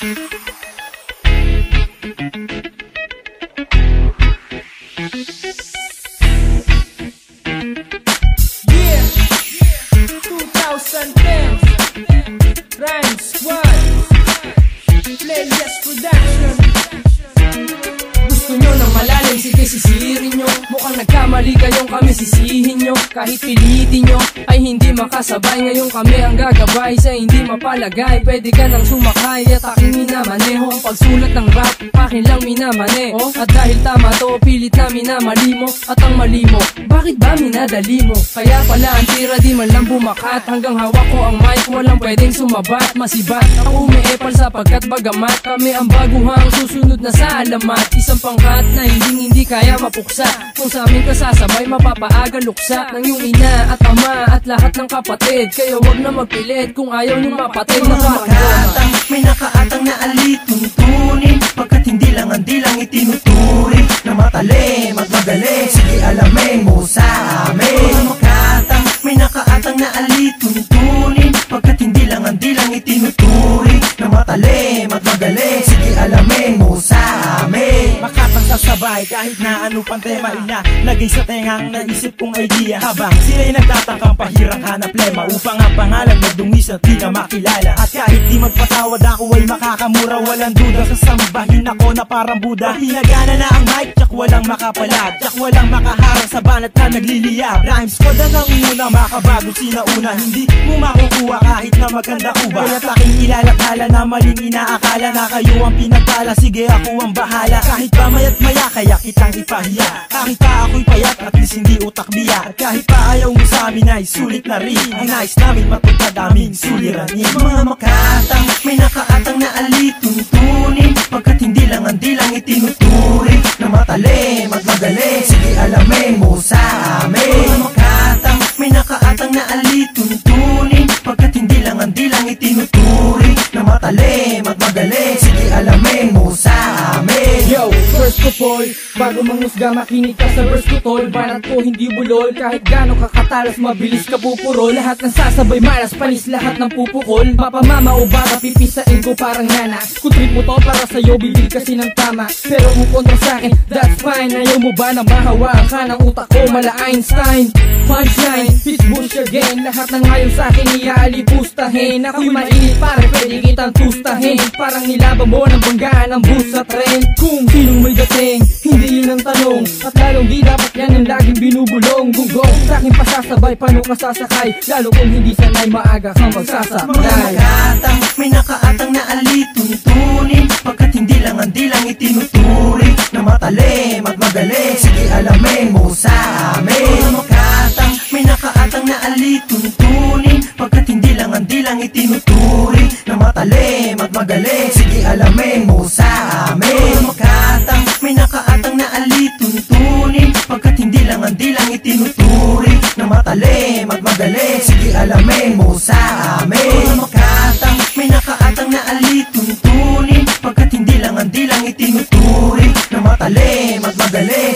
Rhyme Squad, Playlist Production. Gusto nyo ng malalim, sige sisirin nyo. Mukhang nagkamali kayong kami sisihin nyo. Kahit pilitin nyo ay hindi makasabay. Ngayon kami ang gagabay sa hindi mapalagay. Pwede ka nang sumakay at aking minamaneho. Ang pagsulat ng rap, akin lang minamaneho. At dahil tama to, pilit na minamali mo. At ang mali mo, bakit ba minadali mo? Kaya pala ang tira di man lang bumakat. Hanggang hawak ko ang mic, walang pwedeng sumabat. Masibat, ako umiepal sapagkat bagamat kami ang baguhang susunod na sa alamat. Isang pangkat na hindi kaya mapuksa. Kung sa amin ka sasabay, mapapaaga luksa ng iyong ina at ama at lahat ng kapatid. Kaya wag na magpilit kung ayaw niyong mapatid. Nakakatang, may nakaatang na alit tuntunin. Pagkat hindi lang ang dilang itinuturing na matalim at magaling. Sige alamin mo sa amin. Nakakatang, may nakaatang na alit tuntunin. Pagkat hindi lang ang dilang itinuturing na matalim at magaling. Sige alamin mo sa amin. Makatang sasabay kahit na ano pang tema lagay sa tengang naisip kong idea. Habang sila'y nagtatangkang pahirang hanap lema upang ang pangalan magdungis at di na makilala. At kahit di magpatawad ako ay makakamura. Walang duda sasambahin ako na parang Buddha. Hinagana na ang mic, tsak walang makapalag, tsak walang makaharang sa banat na nagliliyab. Rhyme Squad ang una, makabago sinauna. Hindi mo makukuha kahit na maganda uba. Kaya't aking ilalakala na maling inaakala na kayo ang pinagpala. Sige ako ang bahala kahit pa maya't maya, kaya kitang ipahiya. Kahit pa ako'y payat at least hindi utak biya. At kahit pa ayaw mo sa amin ay sulit na rin. Ang nais namin matupad aming suliranin. Mga makatang, may nakaatang na alit tuntunin. Pagkat hindi lang ang dilang itinuturing na matalim at magaling. Sige alamin mo sa amin. Mga makatang, may nakaatang na alit tuntunin. Pagkat hindi lang ang dilang itinuturing na matalim at magaling. Sige alamin mo sa amin. Yo, first ko Paul, bago manghusga makinig ka sa verse ko tol. Banat ko hindi bulol, kahit gano'ng kakatalas mabilis ka pupuro. Lahat ng sasabay malas, panis lahat ng pupukol. Papamama o baka pipisain ko parang nana. Kung trip mo to para sa'yo, bibig kasi ng tama. Pero kung kontra sa'kin, that's fine. Ayaw mo ba na mahawaan ka ng utak ko, mala Einstein? Punchline, pitch bush again. Lahat ng ngayon sa'kin ialipustahin. Ako'y mainit pare, pwede kitang tustahin. Parang nilaban mo ng banggaan ng bus sa tren. Kung sinong may dating, hindi yun ang tanong. At lalong di dapat yan ang laging binubulong. Gunggong sa'kin pasasabay, paano ka sasakay? Lalo kung hindi sanay, maaga kang magsasabay. Mga makatang, may nakaatang na alit tuntunin. Pagkat hindi lang ang dilang itinuturing na matalim at magaling. Sige alamin mo sa amin. Mga makatang, may nakaatang na alit tuntunin. Pagkat hindi lang ang dilang itinuturing na matalim at magaling. Sige alamin mo sa amin. Mga makatang, may nakaatang na alit tuntunin. Pagkat hindi lang ang dilang itinuturing na matalim at magaling. Sige alamin mo sa amin. Mga makatang, may nakaatang na alit tuntunin. Pagkat hindi lang ang dilang itinuturing na matalim at magaling.